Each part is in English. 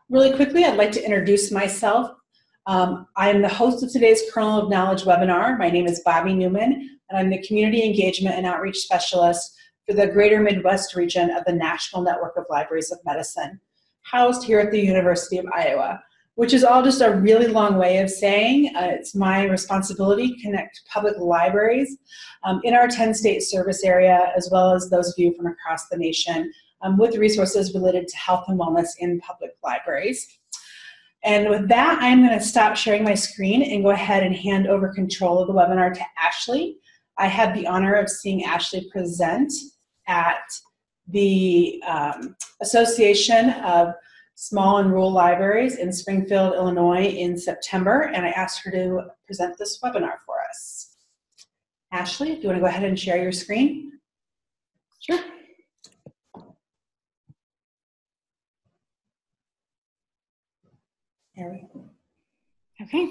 Really quickly, I'd like to introduce myself. I am the host of today's Kernel of Knowledge webinar. My name is Bobby Newman, and I'm the Community Engagement and Outreach Specialist for the Greater Midwest region of the National Network of Libraries of Medicine, housed here at the University of Iowa, which is all just a really long way of saying it's my responsibility to connect public libraries in our 10-state service area, as well as those of you from across the nation with resources related to health and wellness in public libraries. And with that, I'm going to stop sharing my screen and go ahead and hand over control of the webinar to Ashley. I had the honor of seeing Ashley present at the Association of Small and Rural Libraries in Springfield, Illinois in September, and I asked her to present this webinar for us. Ashley, if you want to go ahead and share your screen. Sure. There we go. Okay.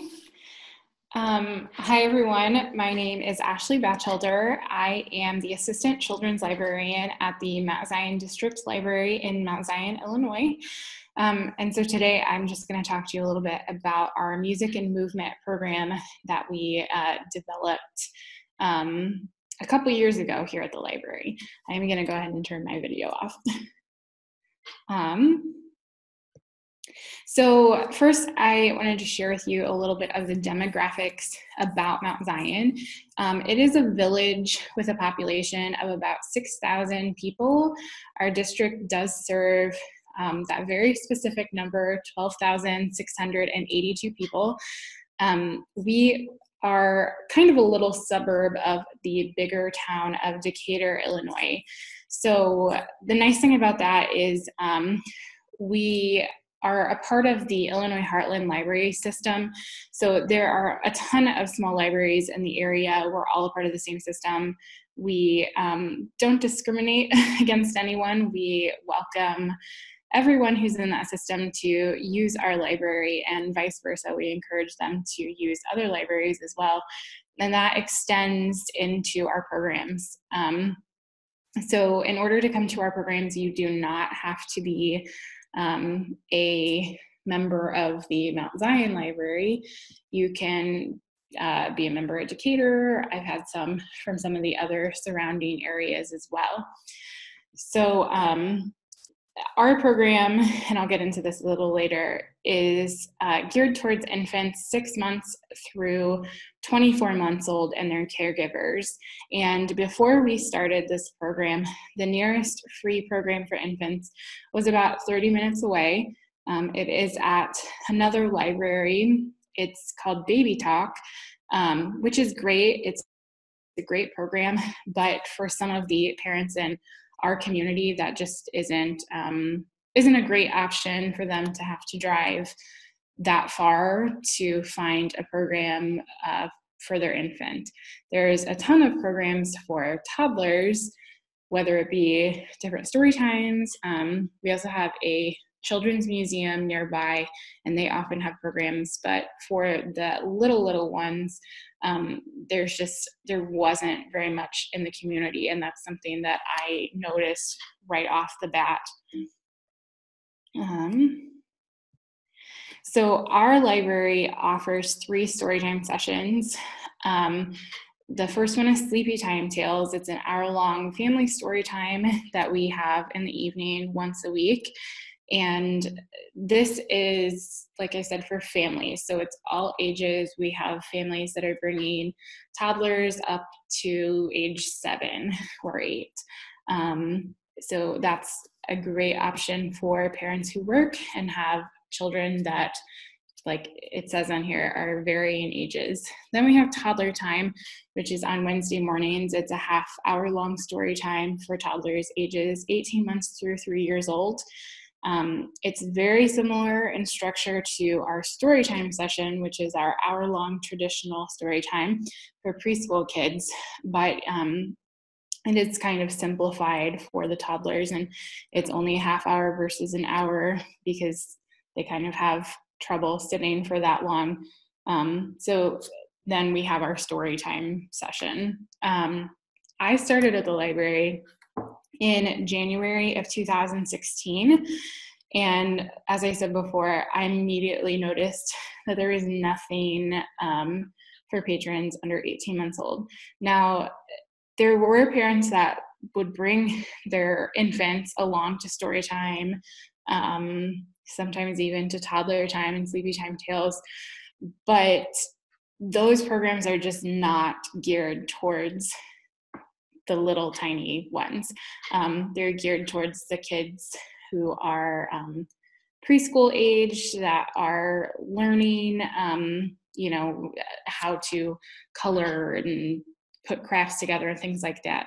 Hi, everyone. My name is Ashley Batchelder. I am the Assistant Children's Librarian at the Mount Zion District Library in Mount Zion, Illinois. And so today I'm just going to talk to you a little bit about our music and movement program that we developed a couple years ago here at the library. I'm going to go ahead and turn my video off. So first, I wanted to share with you a little bit of the demographics about Mount Zion. It is a village with a population of about 6,000 people. Our district does serve that very specific number, 12,682 people. We are kind of a little suburb of the bigger town of Decatur, Illinois. So the nice thing about that is we are a part of the Illinois Heartland Library System. So there are a ton of small libraries in the area. We're all a part of the same system. We don't discriminate against anyone. We welcome everyone who's in that system to use our library, and vice versa. We encourage them to use other libraries as well. And that extends into our programs. So in order to come to our programs, you do not have to be a member of the Mount Zion Library. You can be a member at Decatur. I've had some from some of the other surrounding areas as well. So our program, and I'll get into this a little later, is geared towards infants 6 months through 24 months old and their caregivers. And before we started this program, the nearest free program for infants was about 30 minutes away. It is at another library. It's called Baby Talk, which is great. It's a great program, but for some of the parents in our community, that just isn't a great option for them to have to drive that far to find a program for their infant. There's a ton of programs for toddlers, whether it be different story times. We also have a children's museum nearby, and they often have programs, but for the little ones, there wasn't very much in the community, and that's something that I noticed right off the bat. So our library offers 3 storytime sessions. The first one is Sleepy Time Tales. It's an hour-long family story time that we have in the evening once a week. And this is, like I said, for families. So it's all ages. We have families that are bringing toddlers up to age 7 or 8. So that's a great option for parents who work and have children that, like it says on here, are varying ages. Then we have Toddler Time, which is on Wednesday mornings. It's a half-hour-long story time for toddlers ages 18 months through 3 years old. It's very similar in structure to our storytime session, which is our hour-long traditional story time for preschool kids, but it is kind of simplified for the toddlers, and it's only a half hour versus an hour because they kind of have trouble sitting for that long. So then we have our story time session. I started at the library in January of 2016, And as I said before, I immediately noticed that there was nothing for patrons under 18 months old. Now, there were parents that would bring their infants along to story time, sometimes even to toddler time and sleepy time tales, but those programs are just not geared towards the little tiny ones. They're geared towards the kids who are preschool age, that are learning, how to color and put crafts together and things like that,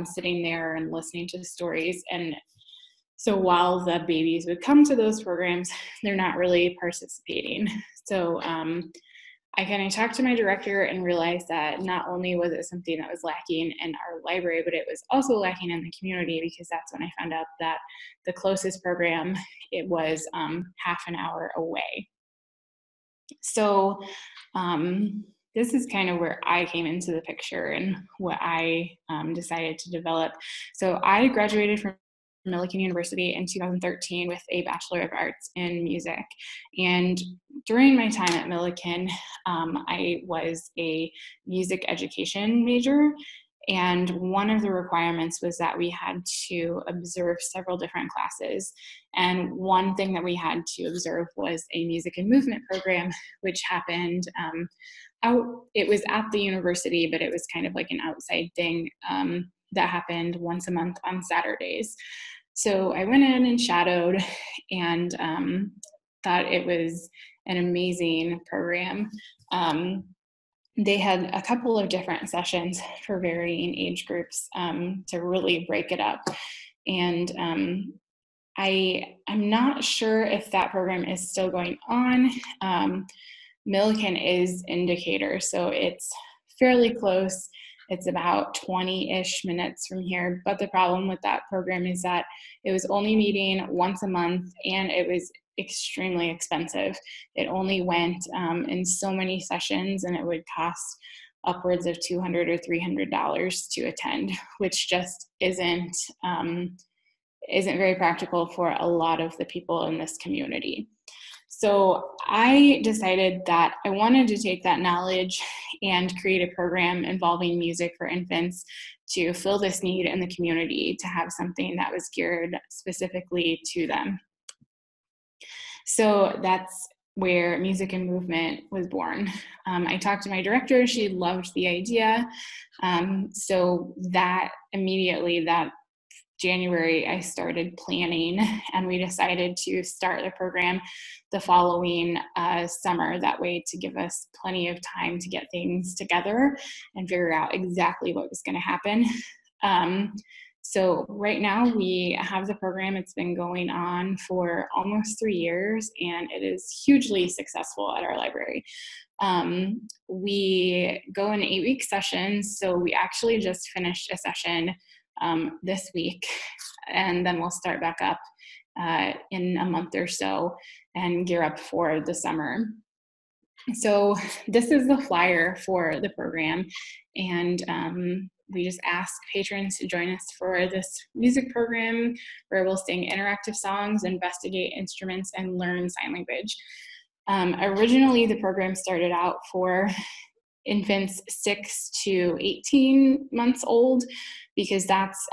sitting there and listening to the stories. And so while the babies would come to those programs, they're not really participating. So I kind of talked to my director and realized that not only was it something that was lacking in our library, but it was also lacking in the community, because that's when I found out that the closest program, it was half an hour away. So this is kind of where I came into the picture and what I decided to develop. So I graduated from Millikan University in 2013 with a Bachelor of Arts in Music. And during my time at Millikan, I was a music education major. And one of the requirements was that we had to observe several different classes. And one thing that we had to observe was a music and movement program, which happened it was at the university, but it was kind of like an outside thing that happened once a month on Saturdays. So I went in and shadowed and thought it was an amazing program. They had a couple of different sessions for varying age groups to really break it up. And I'm not sure if that program is still going on. Millikan is in Decatur, so it's fairly close. It's about 20-ish minutes from here. But the problem with that program is that it was only meeting once a month, and it was extremely expensive. It only went in so many sessions, and it would cost upwards of $200 or $300 to attend, which just isn't very practical for a lot of the people in this community. So I decided that I wanted to take that knowledge and create a program involving music for infants to fill this need in the community, to have something that was geared specifically to them. So that's where Music and Movement was born. I talked to my director, she loved the idea. So that immediately, that January, I started planning, and we decided to start the program the following summer, that way to give us plenty of time to get things together and figure out exactly what was going to happen. So right now we have the program. It's been going on for almost 3 years, and it is hugely successful at our library. We go in 8-week sessions, so we actually just finished a session this week, and then we'll start back up in a month or so and gear up for the summer. So this is the flyer for the program, and we just ask patrons to join us for this music program where we'll sing interactive songs, investigate instruments, and learn sign language. Originally, the program started out for infants 6 to 18 months old, because that's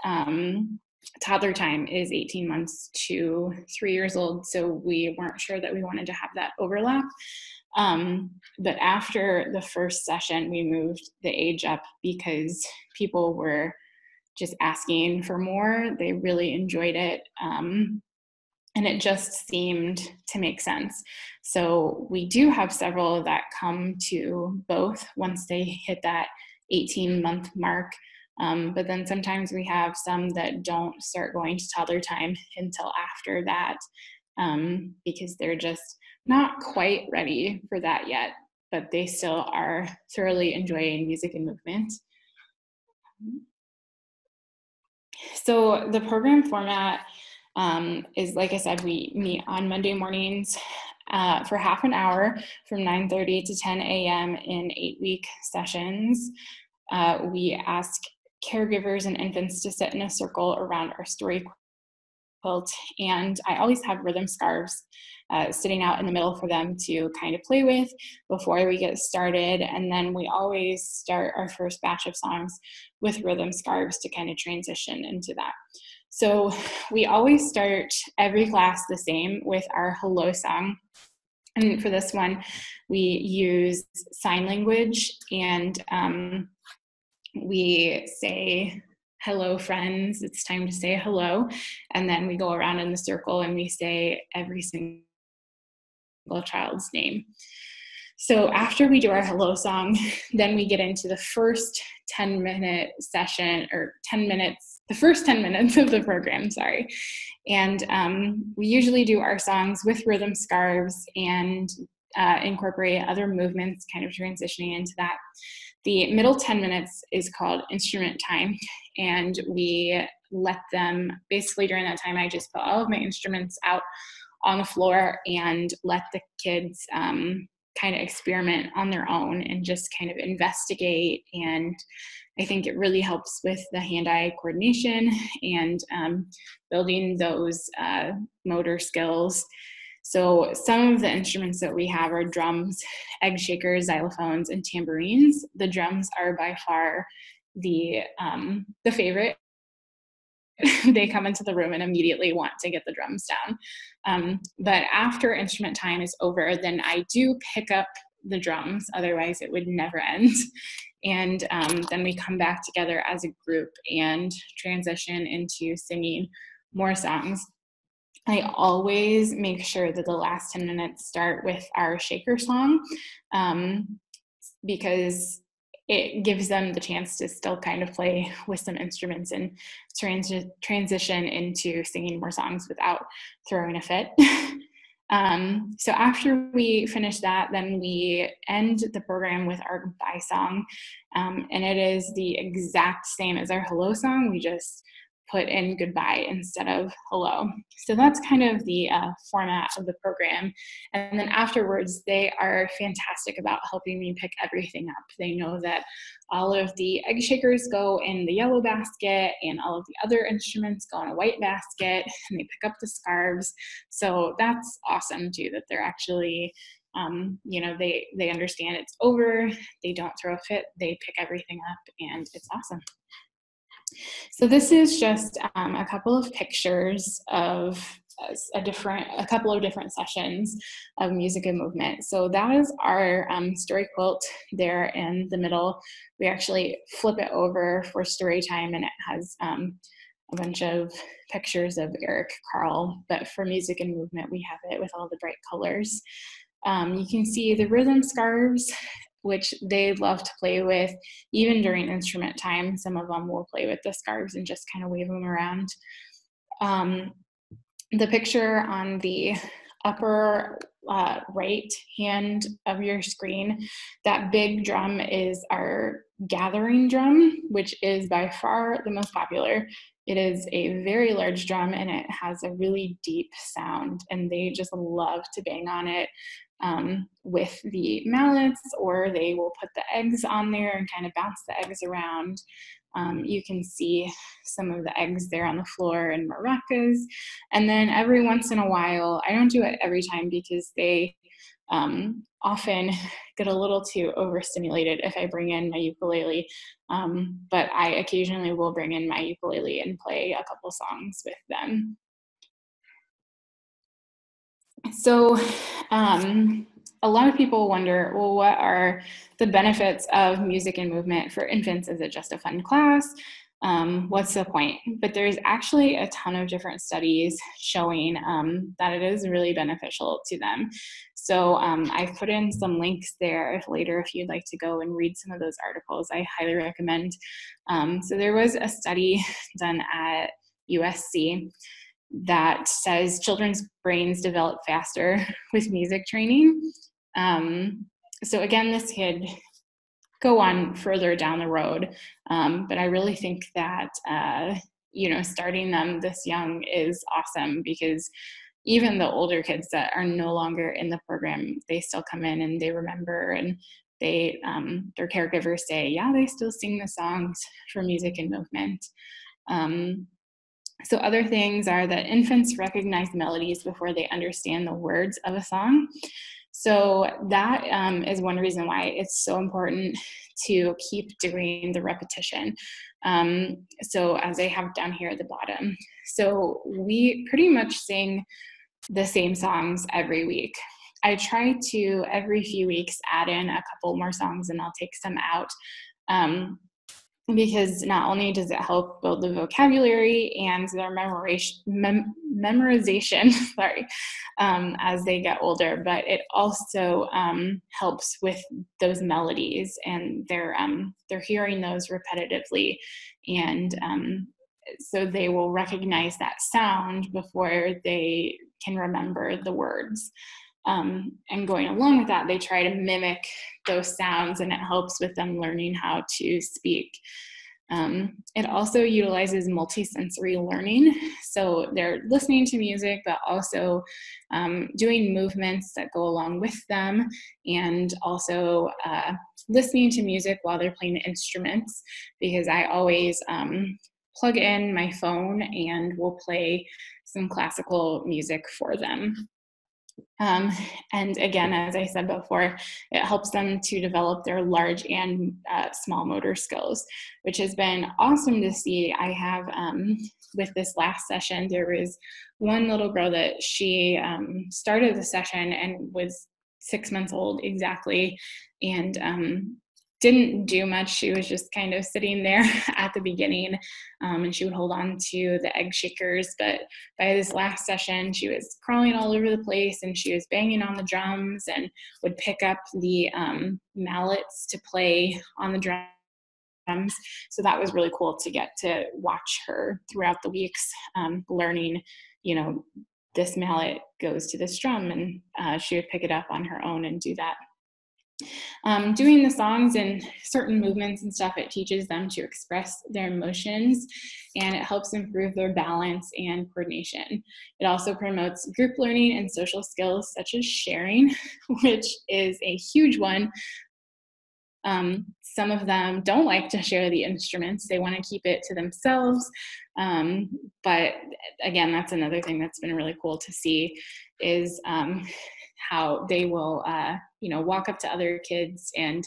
Toddlertime is 18 months to 3 years old, so we weren't sure that we wanted to have that overlap. But after the first session, we moved the age up because people were just asking for more. They really enjoyed it. And it just seemed to make sense. So we do have several that come to both once they hit that 18-month mark. But then sometimes we have some that don't start going to toddler time until after that, because they're just not quite ready for that yet, but they still are thoroughly enjoying music and movement. So the program format is, like I said, we meet on Monday mornings for half an hour from 9:30 to 10 a.m. in 8-week sessions. We ask caregivers and infants to sit in a circle around our story quilt, and I always have rhythm scarves sitting out in the middle for them to kind of play with before we get started. And then we always start our first batch of songs with rhythm scarves to kind of transition into that. So we always start every class the same with our hello song. And for this one, we use sign language, and we say, hello, friends, it's time to say hello. And then we go around in the circle and we say every single child's name. So after we do our hello song, then we get into the first 10-minute session, or 10 minutes, the first 10 minutes of the program, sorry. And we usually do our songs with rhythm scarves and incorporate other movements, kind of transitioning into that. The middle 10 minutes is called instrument time, and we let them, basically during that time, I just put all of my instruments out on the floor and let the kids kind of experiment on their own and just kind of investigate. And I think it really helps with the hand-eye coordination and building those motor skills. So some of the instruments that we have are drums, egg shakers, xylophones, and tambourines. The drums are by far the favorite. They come into the room and immediately want to get the drums down. But after instrument time is over, then I do pick up the drums, otherwise it would never end. And then we come back together as a group and transition into singing more songs. I always make sure that the last 10 minutes start with our shaker song, because it gives them the chance to still kind of play with some instruments and transition into singing more songs without throwing a fit. So after we finish that, then we end the program with our goodbye song. And it is the exact same as our hello song. We just put in goodbye instead of hello. So that's kind of the format of the program. And then afterwards, they are fantastic about helping me pick everything up. They know that all of the egg shakers go in the yellow basket and all of the other instruments go in a white basket, and they pick up the scarves. So that's awesome too, that they're actually, they understand it's over. They don't throw a fit. They pick everything up, and it's awesome. So this is just a couple of pictures of a couple of different sessions of music and movement. So that is our story quilt there in the middle. We actually flip it over for story time, and it has a bunch of pictures of Eric Carl, but for music and movement, we have it with all the bright colors. You can see the rhythm scarves, which they love to play with, even during instrument time. Some of them will play with the scarves and just kind of wave them around. The picture on the upper right hand of your screen, that big drum is our gathering drum, which is by far the most popular. It is a very large drum, and it has a really deep sound, and they just love to bang on it with the mallets, or they will put the eggs on there and kind of bounce the eggs around. You can see some of the eggs there on the floor and maracas. And then every once in a while, I don't do it every time because they often get a little too overstimulated if I bring in my ukulele, but I occasionally will bring in my ukulele and play a couple songs with them. So a lot of people wonder, well, what are the benefits of music and movement for infants? Is it just a fun class? What's the point? But there's actually a ton of different studies showing that it is really beneficial to them. So I've put in some links there later if you'd like to go and read some of those articles. I highly recommend. So there was a study done at USC that says children's brains develop faster with music training. So again, this could go on further down the road, but I really think that starting them this young is awesome, because even the older kids that are no longer in the program, they still come in and they remember, and they their caregivers say, yeah, they still sing the songs for music and movement. So other things are that infants recognize melodies before they understand the words of a song. So that is one reason why it's so important to keep doing the repetition. So as I have down here at the bottom. So we pretty much sing the same songs every week. I try to every few weeks add in a couple more songs and I'll take some out. Because not only does it help build the vocabulary and their memorization, sorry, as they get older, but it also helps with those melodies, and they're hearing those repetitively, and so they will recognize that sound before they can remember the words. And going along with that, they try to mimic those sounds, and it helps with them learning how to speak. It also utilizes multisensory learning. So they're listening to music, but also doing movements that go along with them, and also listening to music while they're playing the instruments, because I always plug in my phone and will play some classical music for them. And again, as I said before, it helps them to develop their large and small motor skills, which has been awesome to see. I have, with this last session, there was one little girl that she started the session and was 6 months old exactly, and didn't do much. She was just kind of sitting there at the beginning, and she would hold on to the egg shakers. But by this last session, she was crawling all over the place, and she was banging on the drums and would pick up the mallets to play on the drums. So that was really cool to get to watch her throughout the weeks, learning, this mallet goes to this drum, and she would pick it up on her own and do that. Doing the songs and certain movements and stuff, it teaches them to express their emotions, and it helps improve their balance and coordination. It also promotes group learning and social skills such as sharing, which is a huge one. Some of them don't like to share the instruments. They want to keep it to themselves. But again, that's another thing that's been really cool to see, is how they will, walk up to other kids and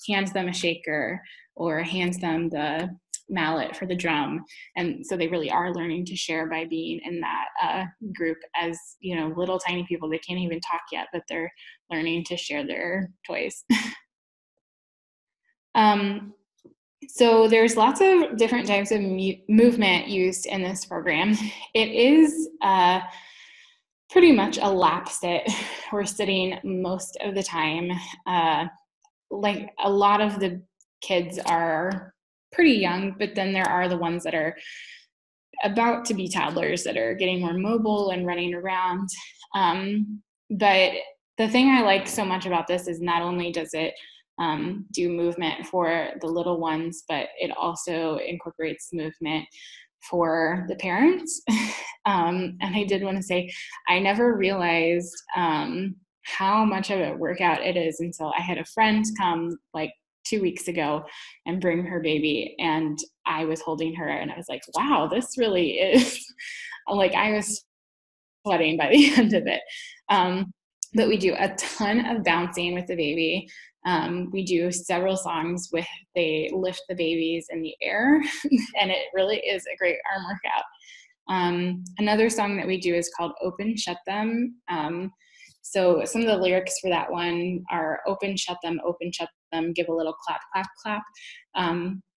hands them a shaker or hands them the mallet for the drum. And so they really are learning to share by being in that group as, little tiny people. They can't even talk yet, but they're learning to share their toys. So there's lots of different types of movement used in this program. It is pretty much a lap sit. We're sitting most of the time. Like a lot of the kids are pretty young, but then there are the ones that are about to be toddlers that are getting more mobile and running around. But the thing I like so much about this is not only does it do movement for the little ones, but it also incorporates movement for the parents. And I did want to say, I never realized how much of a workout it is until I had a friend come like 2 weeks ago and bring her baby, and I was holding her and I was like, wow, this really is like, I was sweating by the end of it. But we do a ton of bouncing with the baby. We do several songs with, they lift the babies in the air and it really is a great arm workout. Another song that we do is called Open, Shut Them. So some of the lyrics for that one are open, shut them, give a little clap, clap, clap.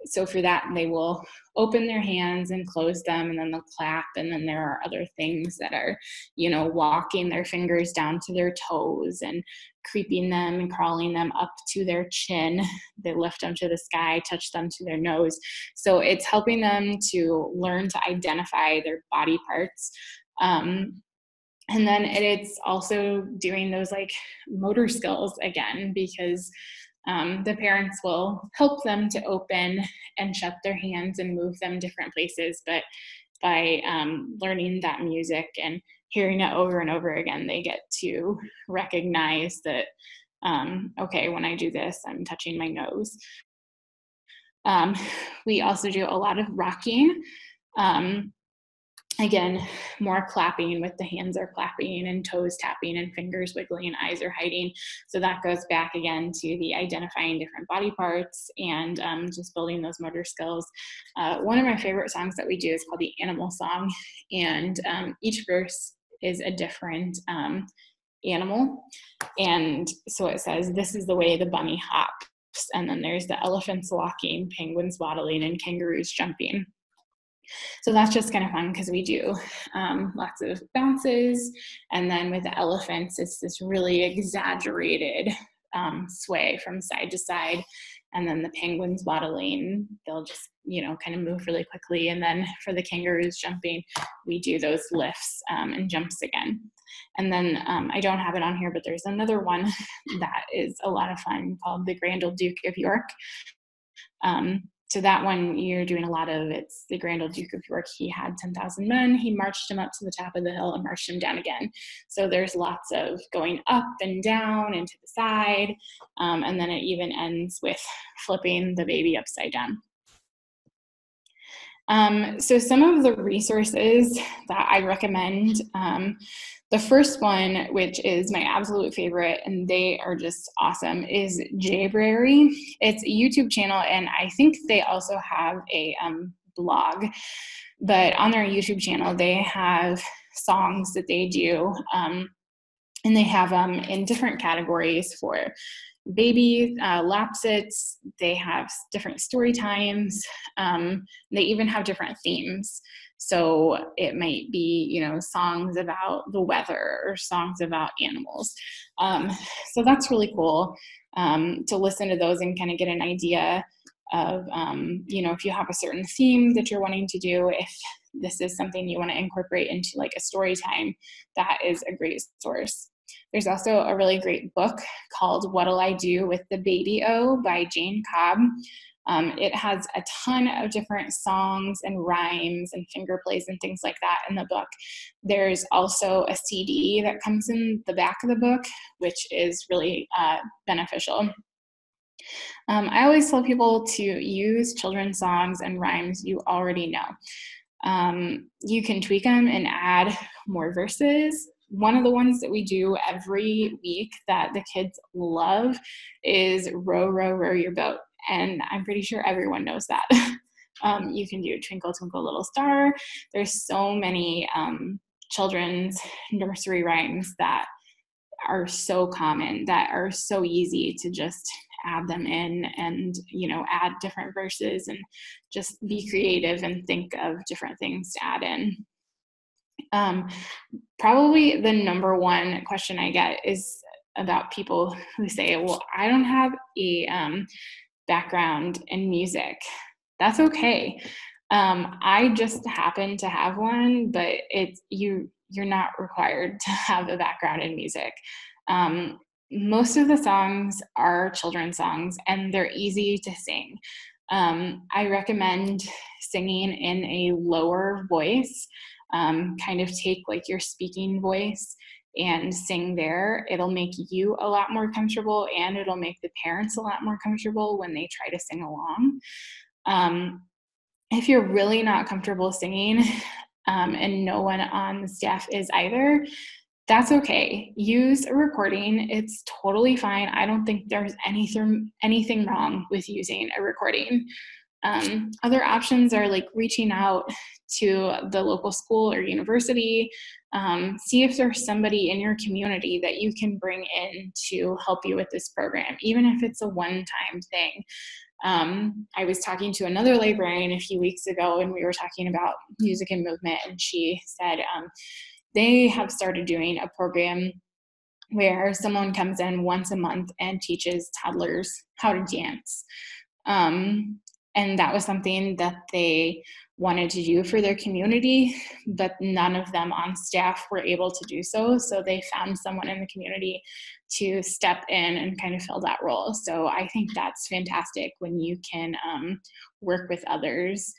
So for that, they will open their hands and close them, and then they'll clap. And then there are other things that are, walking their fingers down to their toes and creeping them and crawling them up to their chin. They lift them to the sky, touch them to their nose. So it's helping them to learn to identify their body parts. And then it's also doing those like motor skills again, because the parents will help them to open and shut their hands and move them different places. But by learning that music and hearing it over and over again, they get to recognize that, okay, when I do this, I'm touching my nose. We also do a lot of rocking. Again, more clapping with the hands are clapping and toes tapping and fingers wiggling and eyes are hiding. So that goes back again to the identifying different body parts and just building those motor skills. One of my favorite songs that we do is called the Animal Song, and each verse is a different animal. And so it says, this is the way the bunny hops. And then there's the elephants walking, penguins waddling, and kangaroos jumping. So that's just kind of fun because we do lots of bounces. And then with the elephants, it's this really exaggerated sway from side to side. And then the penguins waddling, they'll just, kind of move really quickly. And then for the kangaroos jumping, we do those lifts and jumps again. And then I don't have it on here, but there's another one that is a lot of fun called the Grand Old Duke of York. So that one you're doing a lot of, it's the Grand Old Duke of York. He had 10,000 men. He marched them up to the top of the hill and marched them down again. So there's lots of going up and down and to the side. And then it even ends with flipping the baby upside down. So some of the resources that I recommend, the first one, which is my absolute favorite, and they are just awesome, is Jayberry. It's a YouTube channel, and I think they also have a blog. But on their YouTube channel, they have songs that they do, and they have them in different categories for baby lap sits. They have different story times. They even have different themes. So it might be, songs about the weather or songs about animals. So that's really cool to listen to those and kind of get an idea of, if you have a certain theme that you're wanting to do, if this is something you want to incorporate into like a story time, that is a great source. There's also a really great book called What'll I Do with the Baby-O by Jane Cobb. It has a ton of different songs and rhymes and finger plays and things like that in the book. There's also a CD that comes in the back of the book, which is really beneficial. I always tell people to use children's songs and rhymes you already know. You can tweak them and add more verses. One of the ones that we do every week that the kids love is Row, Row, Row Your Boat. And I'm pretty sure everyone knows that. You can do Twinkle, Twinkle, Little Star. There's so many children's nursery rhymes that are so common, that are so easy to just add them in and, add different verses and just be creative and think of different things to add in. Probably the number one question I get is about people who say, well, I don't have a background in music. That's okay. I just happen to have one, but you're not required to have a background in music. Most of the songs are children's songs and they're easy to sing. I recommend singing in a lower voice. Kind of take like your speaking voice and sing there. It'll make you a lot more comfortable and it'll make the parents a lot more comfortable when they try to sing along. If you're really not comfortable singing and no one on the staff is either, that's okay. Use a recording. It's totally fine. I don't think there's anything wrong with using a recording. Other options are like reaching out to the local school or university. See if there's somebody in your community that you can bring in to help you with this program, even if it's a one-time thing. I was talking to another librarian a few weeks ago and we were talking about music and movement, and she said they have started doing a program where someone comes in once a month and teaches toddlers how to dance. And that was something that they wanted to do for their community, but none of them on staff were able to do so. So they found someone in the community to step in and kind of fill that role. So I think that's fantastic when you can work with others.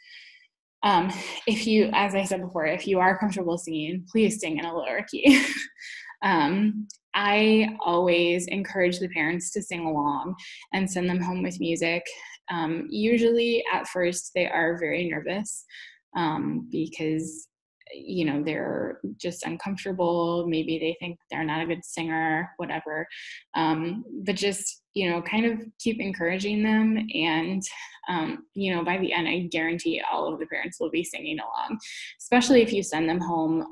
If you, as I said before, if you are comfortable singing, please sing in a lower key. I always encourage the parents to sing along and send them home with music. Usually at first they are very nervous. because they're just uncomfortable. Maybe they think they're not a good singer, whatever. But just, kind of keep encouraging them. And, by the end, I guarantee all of the parents will be singing along, especially if you send them home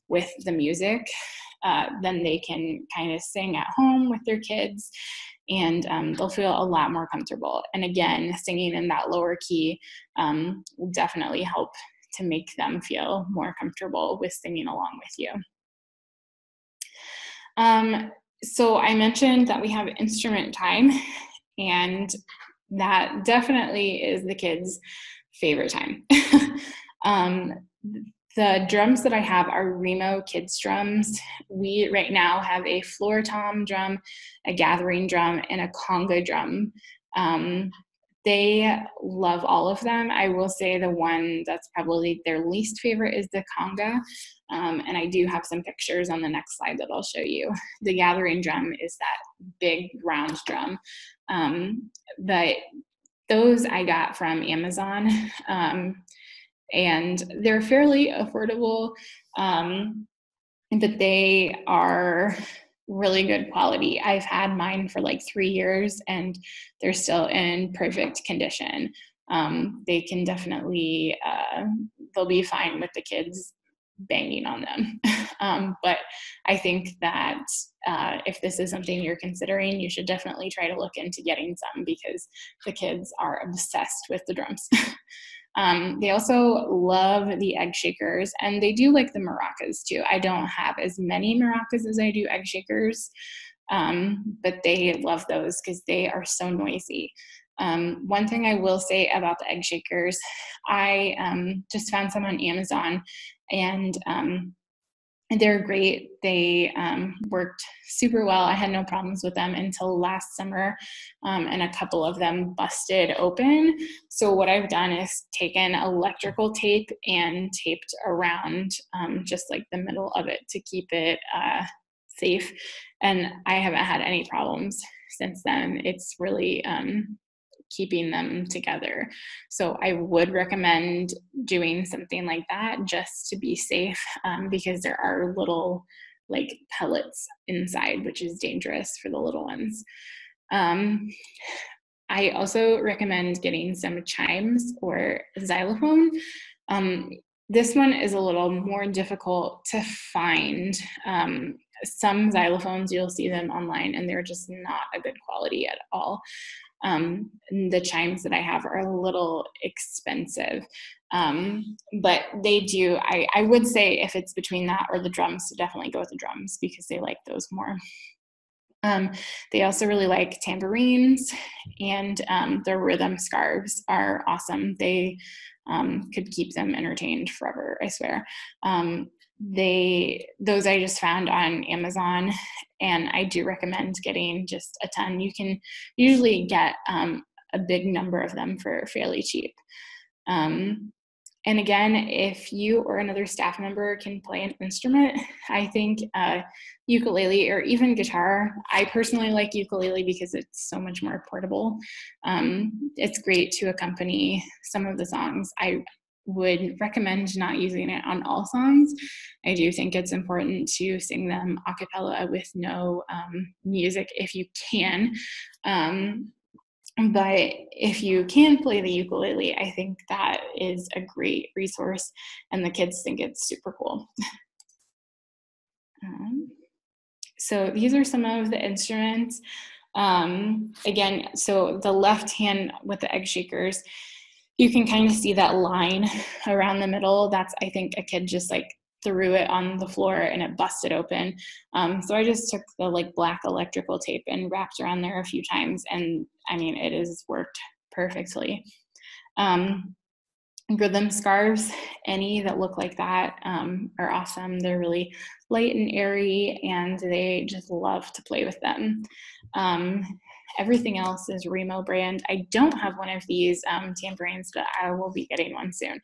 with the music. Then they can kind of sing at home with their kids, and they'll feel a lot more comfortable. And again, singing in that lower key will definitely help to make them feel more comfortable with singing along with you. So I mentioned that we have instrument time, and that definitely is the kids' favorite time. The drums that I have are Remo kids drums. We right now have a floor tom drum, a gathering drum, and a conga drum. They love all of them. I will say the one that's probably their least favorite is the conga. And I do have some pictures on the next slide that I'll show you. The gathering drum is that big round drum. But those I got from Amazon. And they're fairly affordable, but they are really good quality. I've had mine for like 3 years and they're still in perfect condition. They can definitely, they'll be fine with the kids banging on them. But I think that if this is something you're considering, you should definitely try to look into getting some, because the kids are obsessed with the drums. They also love the egg shakers, and they do like the maracas too. I don't have as many maracas as I do egg shakers, but they love those because they are so noisy. One thing I will say about the egg shakers, I just found some on Amazon, and they're great. They worked super well. I had no problems with them until last summer, and a couple of them busted open. So what I've done is taken electrical tape and taped around just like the middle of it to keep it safe. And I haven't had any problems since then. It's really keeping them together. So I would recommend doing something like that just to be safe, because there are little like pellets inside, which is dangerous for the little ones. I also recommend getting some chimes or xylophone. This one is a little more difficult to find. Some xylophones, you'll see them online and they're just not a good quality at all. The chimes that I have are a little expensive, but they do, I would say if it's between that or the drums, to definitely go with the drums because they like those more. They also really like tambourines, and their rhythm scarves are awesome. They could keep them entertained forever, I swear. Those I just found on Amazon, and I do recommend getting just a ton. You can usually get a big number of them for fairly cheap. And again, if you or another staff member can play an instrument, I think ukulele or even guitar. I personally like ukulele because it's so much more portable. It's great to accompany some of the songs. I would recommend not using it on all songs. I do think it's important to sing them a cappella with no music if you can. But if you can play the ukulele, I think that is a great resource, and the kids think it's super cool. So these are some of the instruments. Again, so the left hand with the egg shakers, you can kind of see that line around the middle. That's, I think, a kid just like threw it on the floor and it busted open. So I just took the like black electrical tape and wrapped around there a few times, and I mean, it has worked perfectly. Rhythm scarves, any that look like that, are awesome. They're really light and airy, and they just love to play with them. Everything else is Remo brand. I don't have one of these tambourines, but I will be getting one soon.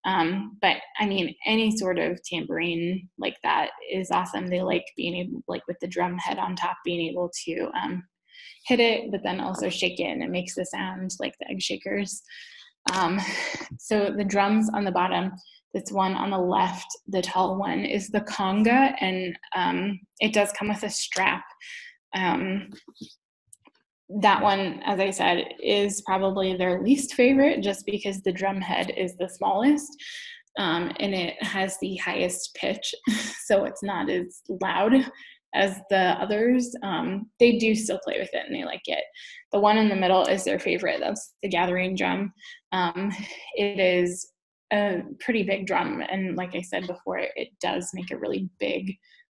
But I mean, any sort of tambourine like that is awesome. They like being able, like with the drum head on top, being able to hit it, but then also shake it, and it makes the sound like the egg shakers. So the drums on the bottom, this one on the left, the tall one, is the conga, and it does come with a strap. That one, as I said, is probably their least favorite just because the drum head is the smallest, and it has the highest pitch, so it's not as loud as the others. They do still play with it and they like it. The one in the middle is their favorite. That's the gathering drum. It is a pretty big drum, and like I said before, it does make a really big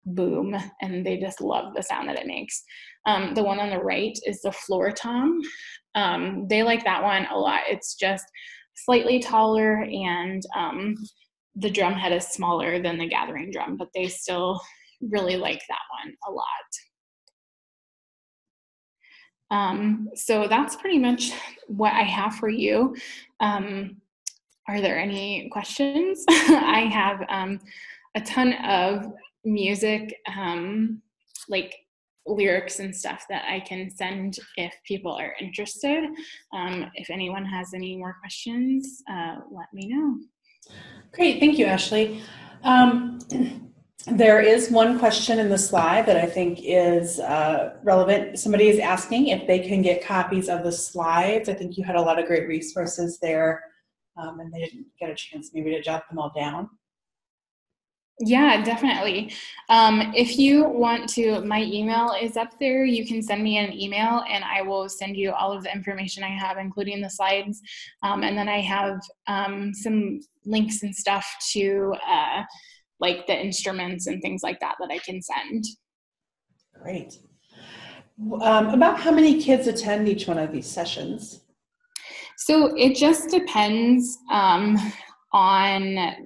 boom, and they just love the sound that it makes. The one on the right is the floor tom. They like that one a lot. It's just slightly taller, and the drum head is smaller than the gathering drum, but they still really like that one a lot. So that's pretty much what I have for you. Are there any questions? I have a ton of music, like lyrics and stuff that I can send if people are interested. If anyone has any more questions, let me know. Great, thank you, Ashley. There is one question in the slide that I think is relevant. Somebody is asking if they can get copies of the slides. I think you had a lot of great resources there, and they didn't get a chance maybe to jot them all down. Yeah, definitely. If you want to, my email is up there. You can send me an email and I will send you all of the information I have, including the slides. And then I have some links and stuff to like the instruments and things like that I can send. Great. About how many kids attend each one of these sessions? So it just depends on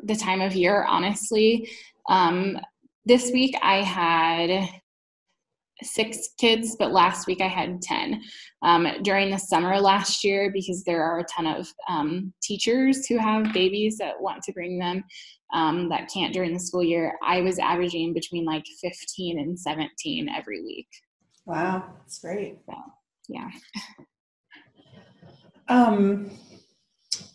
the time of year, honestly. This week I had 6 kids, but last week I had 10. During the summer last year, because there are a ton of teachers who have babies that want to bring them that can't during the school year, I was averaging between like 15 and 17 every week. Wow, that's great. So, yeah.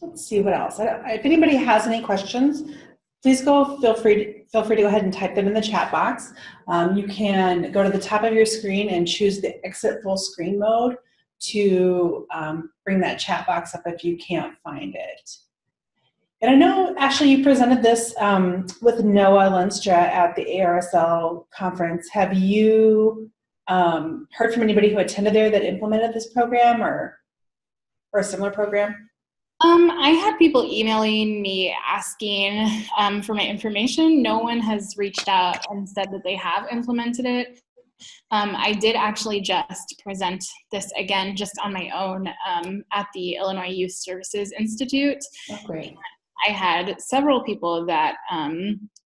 Let's see what else. If anybody has any questions, please feel free to go ahead and type them in the chat box. You can go to the top of your screen and choose the exit full screen mode to bring that chat box up if you can't find it. And I know, Ashley, you presented this with Noah Lenstra at the ARSL conference. Have you heard from anybody who attended there that implemented this program or a similar program? I had people emailing me asking for my information. No one has reached out and said that they have implemented it. I did actually just present this again just on my own at the Illinois Youth Services Institute. Oh, great. I had several people that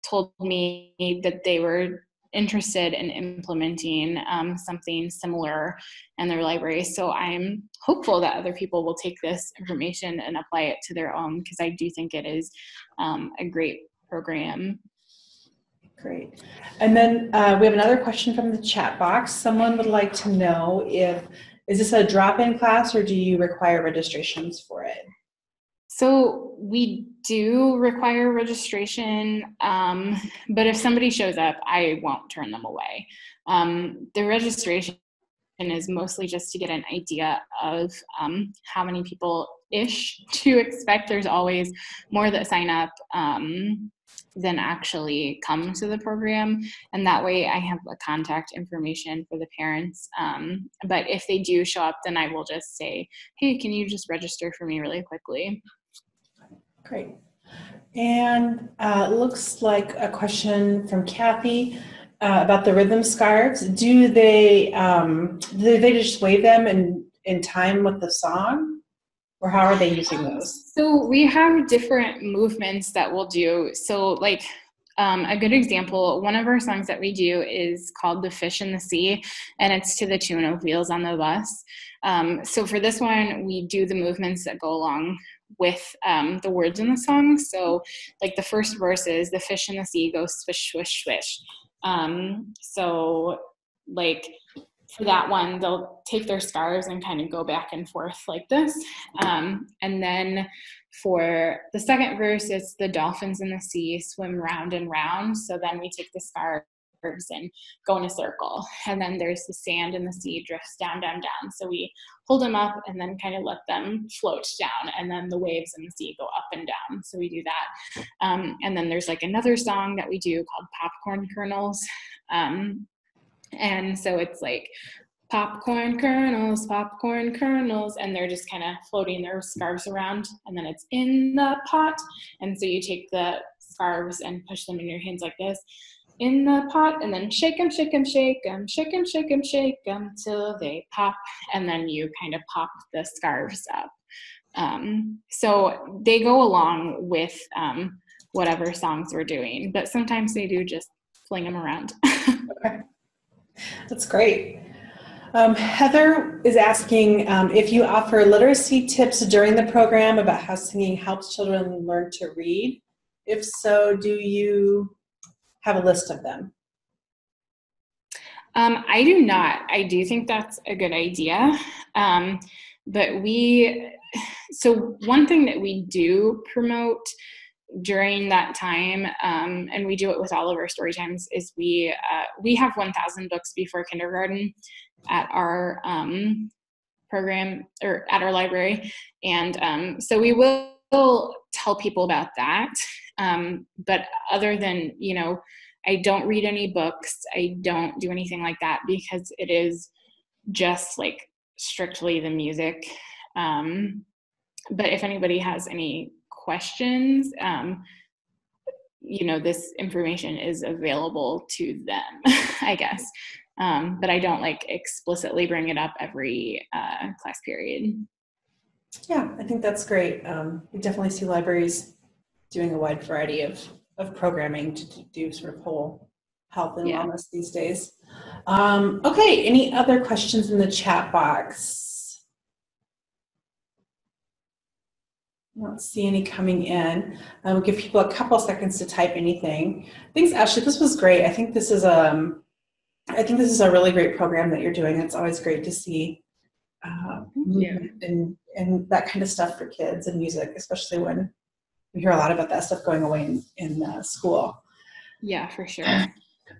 told me that they were interested in implementing something similar in their library. So I'm hopeful that other people will take this information and apply it to their own, because I do think it is a great program. Great. And then we have another question from the chat box. Someone would like to know is this a drop-in class or do you require registrations for it? So we do require registration, but if somebody shows up, I won't turn them away. The registration is mostly just to get an idea of how many people-ish to expect. There's always more that sign up than actually come to the program, and that way I have the contact information for the parents. But if they do show up, then I will just say, hey, can you just register for me really quickly? Great. And looks like a question from Kathy about the rhythm scarves. Do they just wave them in time with the song, or how are they using those? So we have different movements that we'll do. So like a good example, one of our songs that we do is called The Fish in the Sea, and it's to the tune of Wheels on the Bus. So for this one, we do the movements that go along with the words in the song. So like the first verse is the fish in the sea goes swish, swish, swish. So like for that one, they'll take their scarves and kind of go back and forth like this. And then for the second verse, it's the dolphins in the sea swim round and round. So then we take the scarves and go in a circle. And then there's the sand in the sea drifts down, down, down. So we hold them up and then kind of let them float down. And then the waves in the sea go up and down. So we do that. And then there's like another song that we do called Popcorn Kernels. And so it's like popcorn kernels, and they're just kind of floating their scarves around, and then it's in the pot. And so you take the scarves and push them in your hands like this, in the pot, and then shake them, shake them, shake them, shake them, shake them, shake them till they pop, and then you kind of pop the scarves up. So they go along with whatever songs we're doing, but sometimes they do just fling them around. Okay. That's great. Heather is asking if you offer literacy tips during the program about how singing helps children learn to read. If so, do you have a list of them? I do not. I do think that's a good idea. But so one thing that we do promote during that time, and we do it with all of our story times, is we have 1,000 books before kindergarten at our program, or at our library. And so we will tell people about that. But other than, I don't read any books. I don't do anything like that because it is just like strictly the music. But if anybody has any questions, this information is available to them, I guess. But I don't like explicitly bring it up every class period. Yeah, I think that's great. We definitely see libraries doing a wide variety of programming to do sort of whole health and wellness these days. Okay, any other questions in the chat box? I don't see any coming in. We'll give people a couple seconds to type anything. Thanks, Ashley. This was great. I think this is a really great program that you're doing. It's always great to see movement and that kind of stuff for kids and music, especially when we hear a lot about that stuff going away in school. Yeah, for sure.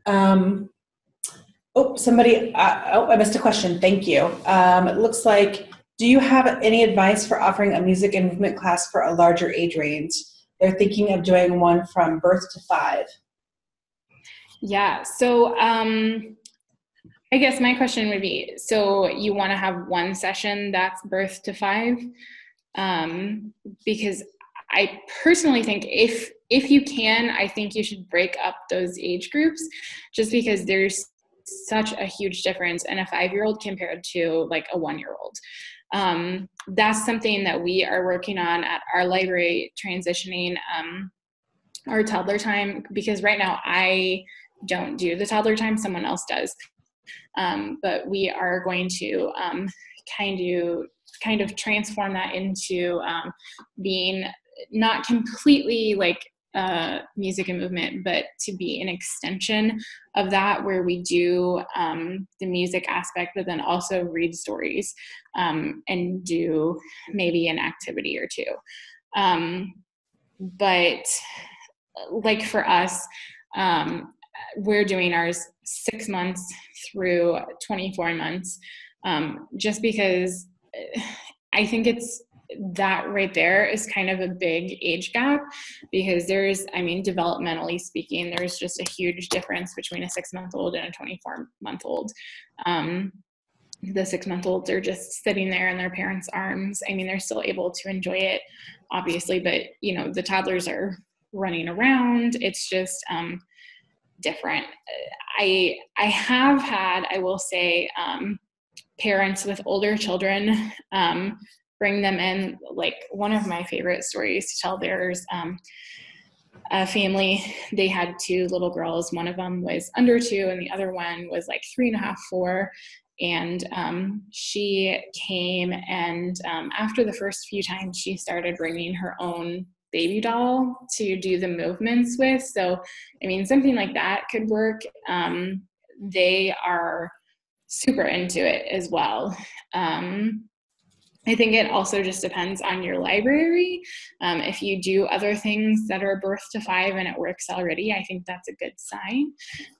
I missed a question. Thank you. It looks like, do you have any advice for offering a music and movement class for a larger age range? They're thinking of doing one from birth to 5. Yeah, so I guess my question would be, so you want to have one session that's birth to 5? Because I personally think if you can, I think you should break up those age groups, just because there's such a huge difference in a 5-year-old compared to like a 1-year-old. That's something that we are working on at our library, transitioning our toddler time, because right now I don't do the toddler time, someone else does. But we are going to kind of transform that into being not completely like music and movement, but to be an extension of that, where we do the music aspect, but then also read stories and do maybe an activity or two. But like for us, we're doing ours 6 months through 24 months, just because I think it's that right there is kind of a big age gap, because developmentally speaking, there's just a huge difference between a 6-month-old and a 24-month-old. The 6-month-olds are just sitting there in their parents' arms. They're still able to enjoy it, obviously, but the toddlers are running around. It's just different. I have had, I will say, parents with older children bring them in. Like, one of my favorite stories to tell, there's a family, they had 2 little girls. One of them was under 2 and the other one was like 3.5, 4. And she came, and after the first few times, she started bringing her own baby doll to do the movements with. So, something like that could work. They are super into it as well. I think it also just depends on your library. If you do other things that are birth to 5 and it works already, I think that's a good sign.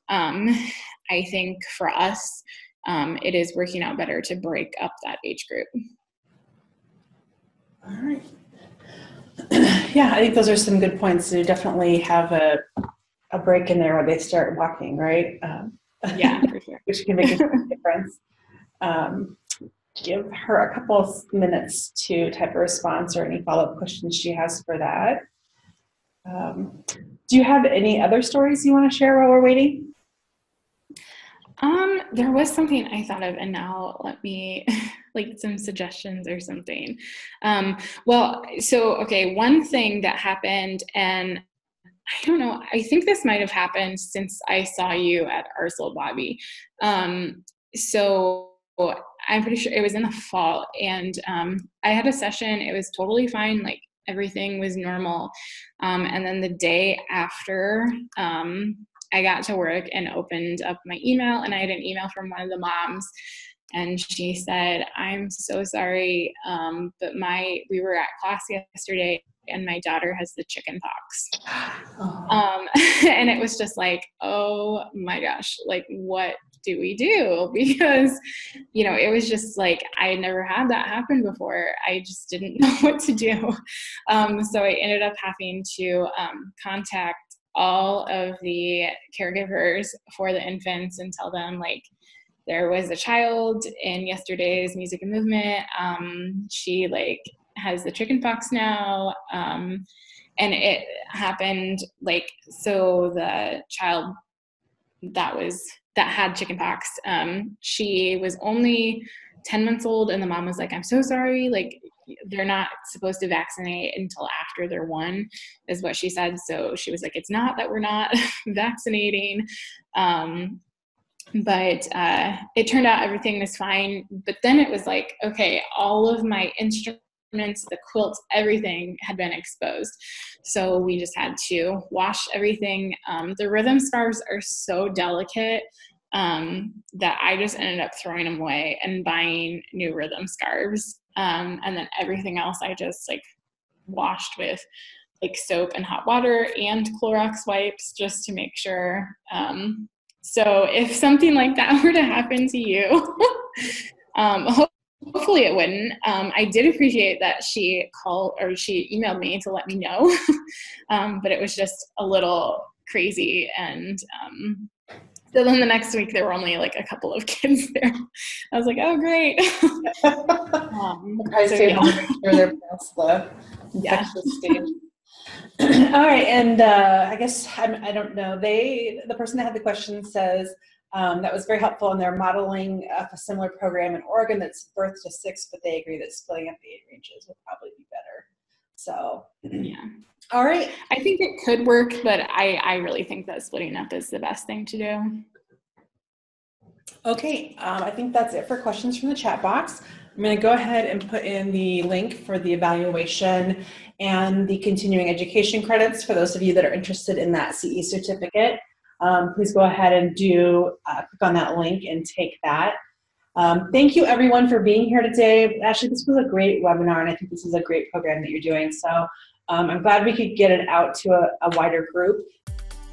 I think for us, it is working out better to break up that age group. All right. Yeah, I think those are some good points. To definitely have a break in there where they start walking, right? Yeah, for sure. Which can make a difference. Give her a couple of minutes to type a response or any follow-up questions she has for that. Do you have any other stories you want to share while we're waiting? There was something I thought of, and now let me, like, some suggestions or something. Okay, one thing that happened, and I don't know, I think this might have happened since I saw you at Arcel, Bobby. So I'm pretty sure it was in the fall, and I had a session. It was totally fine. Like, everything was normal. And then the day after, I got to work and opened up my email, and I had an email from one of the moms, and she said, "I'm so sorry, but we were at class yesterday and my daughter has the chicken pox." Oh. And it was just like, oh my gosh, like, what do we do? Because, it was just like, I had never had that happen before. I just didn't know what to do. So I ended up having to contact all of the caregivers for the infants and tell them, like, there was a child in yesterday's music and movement. She, like, has the chicken pox now. And it happened, like, so the child that had chicken pox, she was only 10 months old, and the mom was like, "I'm so sorry, like, they're not supposed to vaccinate until after they're 1, is what she said." So she was like, "It's not that we're not vaccinating." But it turned out everything was fine. But then it was like, okay, all of my instruments, the quilts, everything had been exposed. So we just had to wash everything. The rhythm scarves are so delicate that I just ended up throwing them away and buying new rhythm scarves. And then everything else I just, like, washed with, like, soap and hot water and Clorox wipes just to make sure. So if something like that were to happen to you, hopefully it wouldn't. I did appreciate that she emailed me to let me know, but it was just a little crazy. And so then the next week there were only, like, a couple of kids there. I was like, oh, great. I stayed home to make sure they're past the infectious stage. All right, and I guess I don't know. The person that had the question says that was very helpful, and they're modeling a similar program in Oregon that's birth to 6, but they agree that splitting up the age ranges would probably be better. So yeah. All right. I think it could work, but I really think that splitting up is the best thing to do. Okay, I think that's it for questions from the chat box. I'm going to go ahead and put in the link for the evaluation and the continuing education credits for those of you that are interested in that CE certificate. Please go ahead and click on that link and take that. Thank you, everyone, for being here today. Ashley, this was a great webinar, and I think this is a great program that you're doing. So I'm glad we could get it out to a wider group.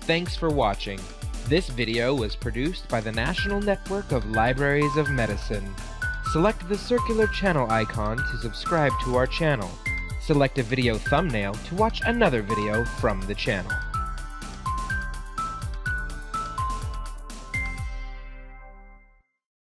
Thanks for watching. This video was produced by the National Network of Libraries of Medicine. Select the circular channel icon to subscribe to our channel. Select a video thumbnail to watch another video from the channel.